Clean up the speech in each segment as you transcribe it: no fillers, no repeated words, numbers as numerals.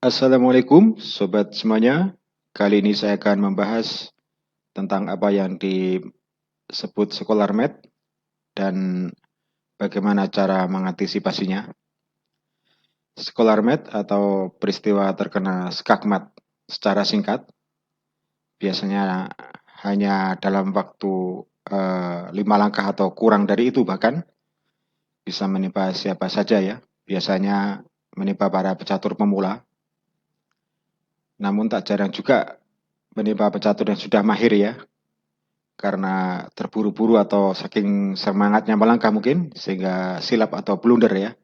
Assalamualaikum sobat semuanya. Kali ini saya akan membahas tentang apa yang disebut Scholarmate dan bagaimana cara mengantisipasinya. Scholarmate atau peristiwa terkena skakmat secara singkat biasanya hanya dalam waktu 5 langkah atau kurang dari itu, bahkan bisa menimpa siapa saja ya. Biasanya menimpa para pecatur pemula. Namun tak jarang juga menimpa pecatur yang sudah mahir ya, karena terburu-buru atau saking semangatnya melangkah mungkin, sehingga silap atau blunder ya.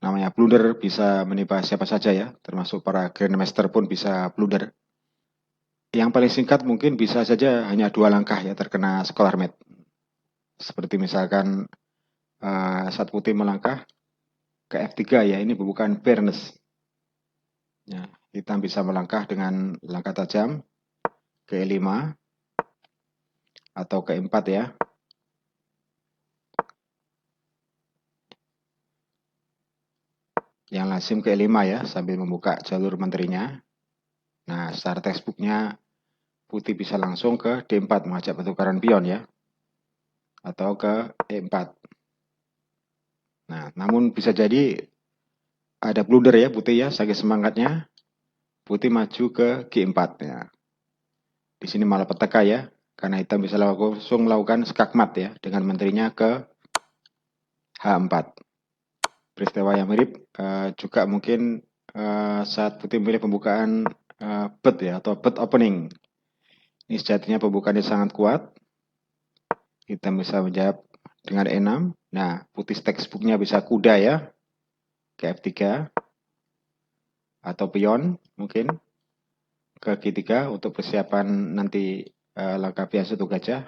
Namanya blunder bisa menimpa siapa saja ya, termasuk para grandmaster pun bisa blunder. Yang paling singkat mungkin bisa saja hanya 2 langkah ya terkena Scholarmate. Seperti misalkan saat putih melangkah ke F3 ya, ini bukan fairness. Ya, hitam bisa melangkah dengan langkah tajam ke E5 atau ke E4 ya. Yang lazim ke E5 ya, sambil membuka jalur menterinya. Nah, secara textbooknya putih bisa langsung ke D4 mengajak pertukaran pion ya, atau ke E4. Nah, namun bisa jadi ada blunder ya putih ya, saking semangatnya putih maju ke G4 ya. Di sini malah petaka ya, karena hitam bisa langsung melakukan skakmat ya dengan menterinya ke H4. Peristiwa yang mirip juga mungkin saat putih memilih pembukaan bet ya, atau bet opening. Ini sejatinya pembukaannya sangat kuat. Hitam bisa menjawab dengan E6. Nah, putih textbooknya bisa kuda ya, ke F3. Atau pion mungkin ke G3 untuk persiapan nanti langkah pion 1 gajah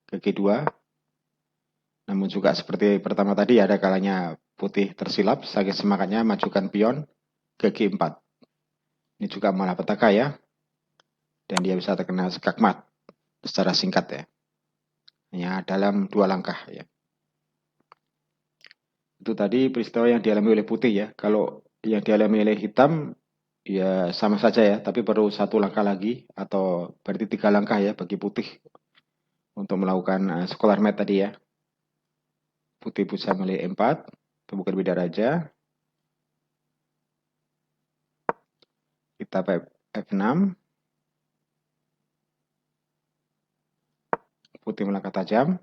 ke G2. Namun juga seperti pertama tadi ada kalanya putih tersilap saking semangatnya majukan pion ke G4. Ini juga malah petaka ya. Dan dia bisa terkena skakmat secara singkat ya. Hanya dalam 2 langkah ya. Itu tadi peristiwa yang dialami oleh putih ya. Kalau yang dialami oleh hitam ya sama saja ya, tapi perlu 1 langkah lagi atau berarti 3 langkah ya bagi putih untuk melakukan Scholarmate tadi ya. Putih bisa milih E4, pembukaan beda raja. Kita F6. Putih melangkah tajam.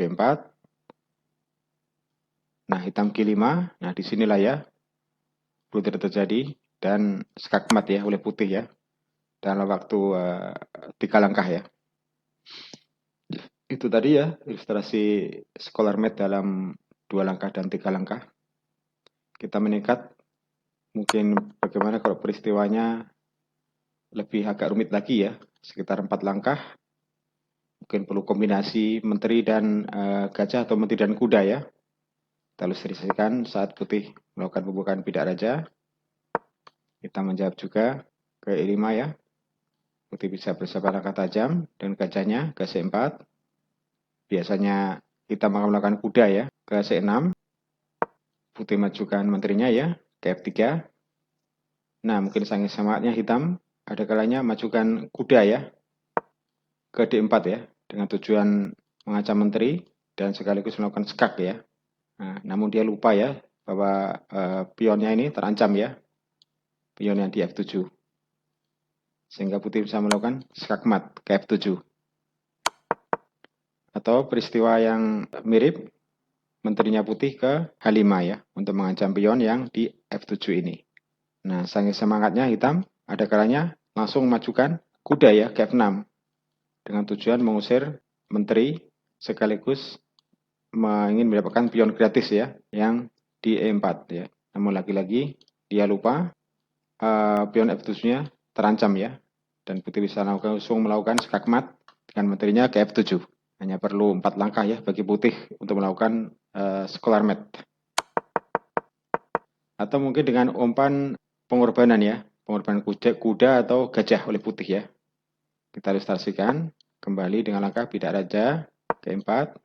D4. Nah, hitam G5. Nah, disinilah ya blunder terjadi dan skakmat ya oleh putih ya. Dalam waktu 3 langkah ya. Itu tadi ya ilustrasi Scholarmate dalam 2 langkah dan 3 langkah. Kita meningkat mungkin bagaimana kalau peristiwanya lebih agak rumit lagi ya, sekitar 4 langkah. Mungkin perlu kombinasi menteri dan gajah atau menteri dan kuda ya. Kita ilustrasikan saat putih melakukan pembukaan bidak raja. Kita menjawab juga ke E5 ya. Putih bisa bersabar langkah tajam dan gajahnya ke C4. Biasanya kita melakukan kuda ya ke C6. Putih majukan menterinya ya ke F3. Nah, mungkin saking semangatnya hitam ada kalanya majukan kuda ya ke D4 ya, dengan tujuan mengancam menteri dan sekaligus melakukan skak ya. Nah, namun dia lupa ya bahwa pionnya ini terancam ya, pion yang di F7. Sehingga putih bisa melakukan skakmat ke F7. Atau peristiwa yang mirip, menterinya putih ke H5 ya, untuk mengancam pion yang di F7 ini. Nah, saking semangatnya hitam, ada kalanya langsung majukan kuda ya ke F6 dengan tujuan mengusir menteri sekaligus ingin mendapatkan pion gratis ya yang di E4 ya. Namun lagi-lagi dia lupa pion F7-nya terancam ya, dan putih bisa langsung melakukan skakmat dengan menterinya ke F7. Hanya perlu 4 langkah ya bagi putih untuk melakukan Scholarmate. Atau mungkin dengan umpan pengorbanan ya, pengorbanan kuda atau gajah oleh putih ya. Kita ilustrasikan kembali dengan langkah bidak raja ke E4,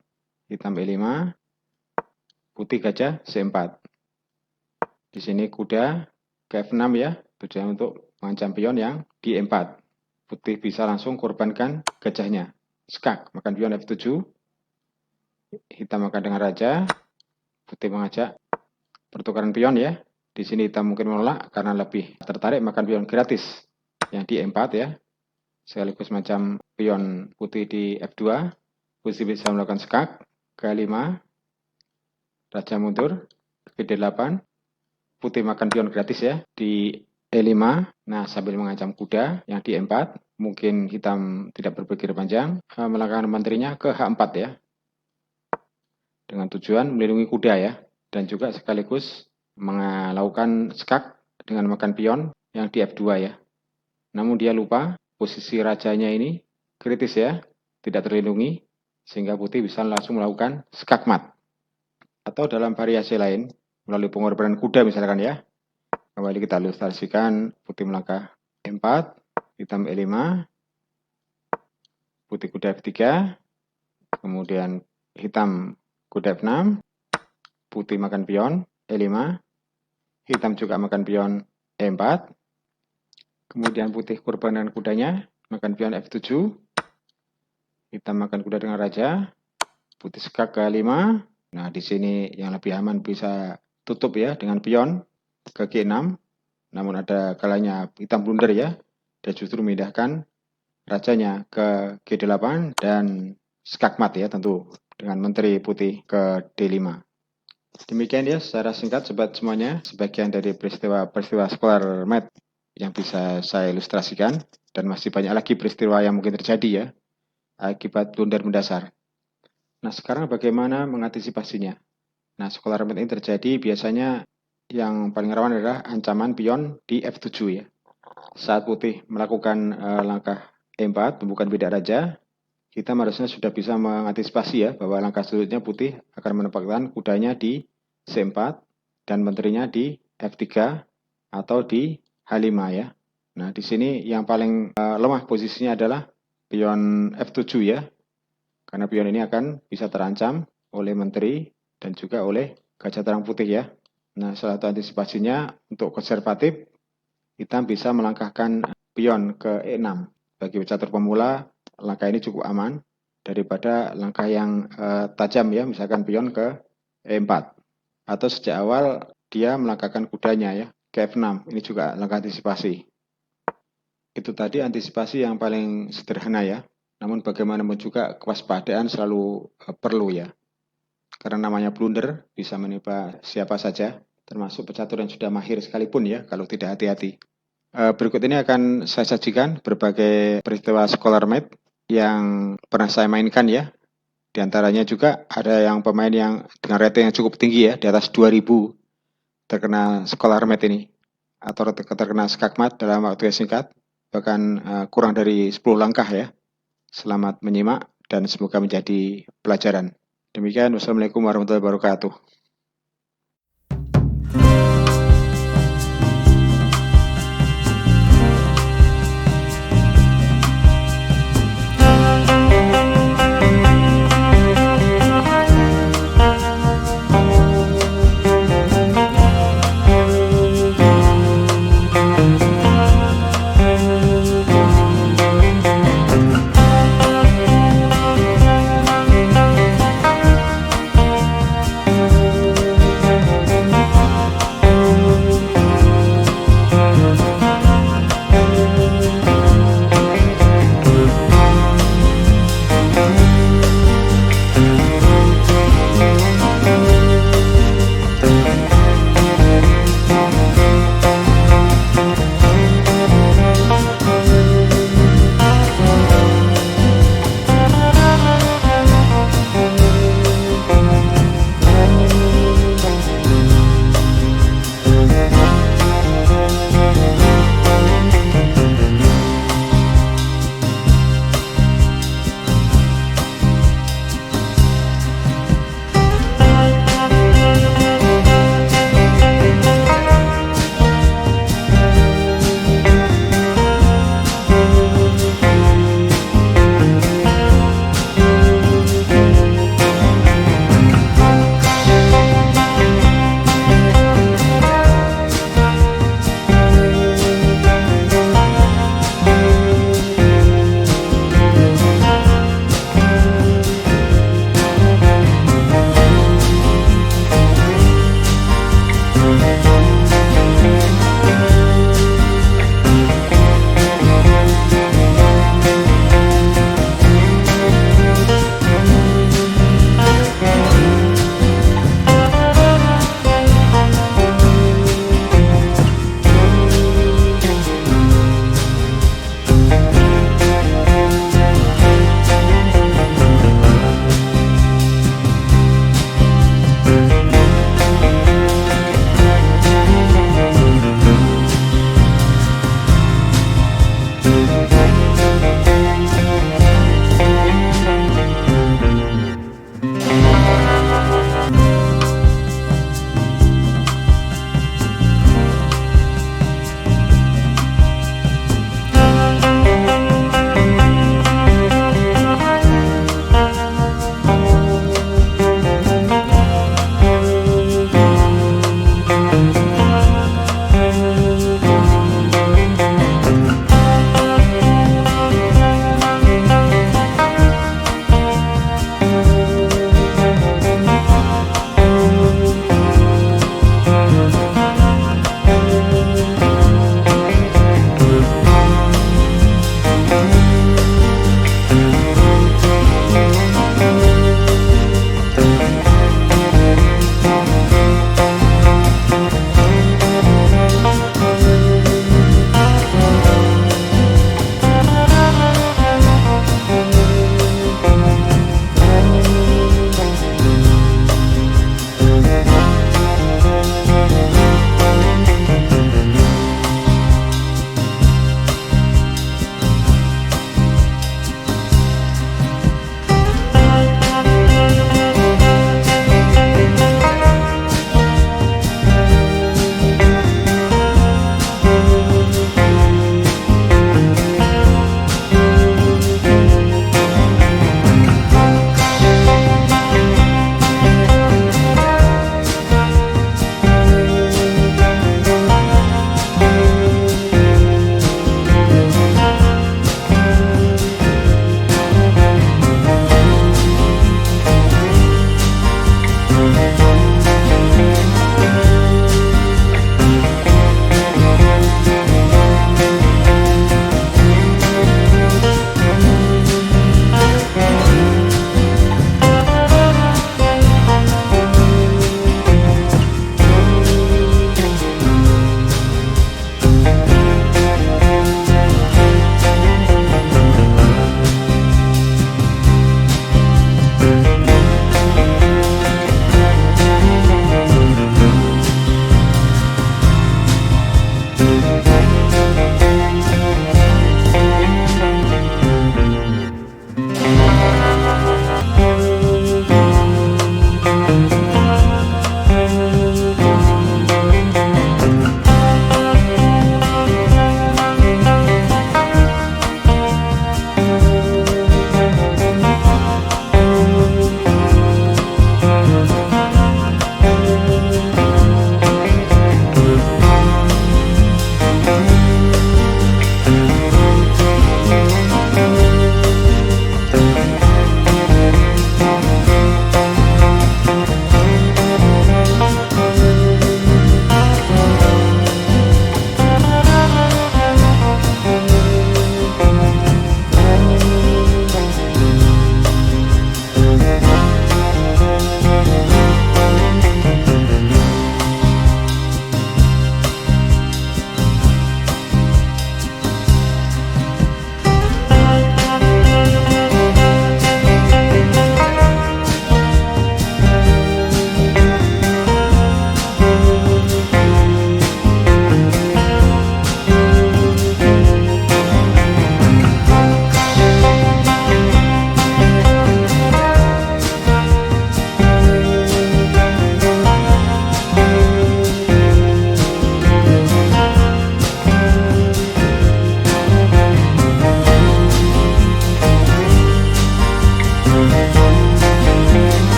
hitam E5, putih gajah C4. Di sini kuda ke F6 ya, Tujuan untuk mengancam pion yang di E4. Putih bisa langsung korbankan gajahnya. Skak, makan pion F7. Hitam makan dengan raja. Putih mengajak pertukaran pion ya. Di sini hitam mungkin menolak karena lebih tertarik makan pion gratis yang di E4 ya. Sekaligus macam pion putih di F2. Putih bisa melakukan skak ke E5. Raja mundur ke D8. Putih makan pion gratis ya di E5. Nah, sambil mengancam kuda yang di E4. Mungkin hitam tidak berpikir panjang, melangkahkan menterinya ke H4 ya. Dengan tujuan melindungi kuda ya. Dan juga sekaligus melakukan skak dengan makan pion yang di F2 ya. Namun dia lupa posisi rajanya ini kritis ya, tidak terlindungi, sehingga putih bisa langsung melakukan skak mat. Atau dalam variasi lain, melalui pengorbanan kuda misalkan ya. Kembali kita ilustrasikan, putih melangkah E4, hitam E5, putih kuda F3, kemudian hitam kuda F6, putih makan pion E5, hitam juga makan pion E4, kemudian putih korban dengan kudanya, makan pion F7, hitam makan kuda dengan raja, putih skak ke E5. Nah, di sini yang lebih aman bisa tutup ya dengan pion ke G6. Namun ada kalanya hitam blunder ya, dia justru memindahkan rajanya ke G8 dan skakmat ya tentu dengan menteri putih ke D5. Demikian ya secara singkat sobat semuanya, sebagian dari peristiwa Scholar Mat yang bisa saya ilustrasikan, dan masih banyak lagi peristiwa yang mungkin terjadi ya akibat blunder mendasar. Nah, sekarang bagaimana mengantisipasinya? Nah, Scholar Mat ini terjadi biasanya yang paling rawan adalah ancaman pion di F7 ya. Saat putih melakukan langkah E4, pembukaan bidak raja, hitam harusnya sudah bisa mengantisipasi ya bahwa langkah selanjutnya putih akan menempatkan kudanya di C4 dan menterinya di F3 atau di H5 ya. Nah, di sini yang paling lemah posisinya adalah pion F7 ya. Karena pion ini akan bisa terancam oleh menteri dan juga oleh gajah terang putih ya. Nah, salah satu antisipasinya untuk konservatif, hitam bisa melangkahkan pion ke E6. Bagi catur pemula, langkah ini cukup aman daripada langkah yang tajam ya, misalkan pion ke E4. Atau sejak awal dia melangkahkan kudanya ya ke F6. Ini juga langkah antisipasi. Itu tadi antisipasi yang paling sederhana ya. Namun bagaimanapun juga kewaspadaan selalu perlu ya. Karena namanya blunder bisa menimpa siapa saja, termasuk pecatur yang sudah mahir sekalipun ya kalau tidak hati-hati. Berikut ini akan saya sajikan berbagai peristiwa Scholar Mat yang pernah saya mainkan ya. Di antaranya juga ada yang pemain yang dengan rating yang cukup tinggi ya, di atas 2000 terkena Scholar Mat ini. Atau terkena skakmat dalam waktu yang singkat, bahkan kurang dari 10 langkah ya. Selamat menyimak dan semoga menjadi pelajaran. Demikian, wassalamualaikum warahmatullahi wabarakatuh.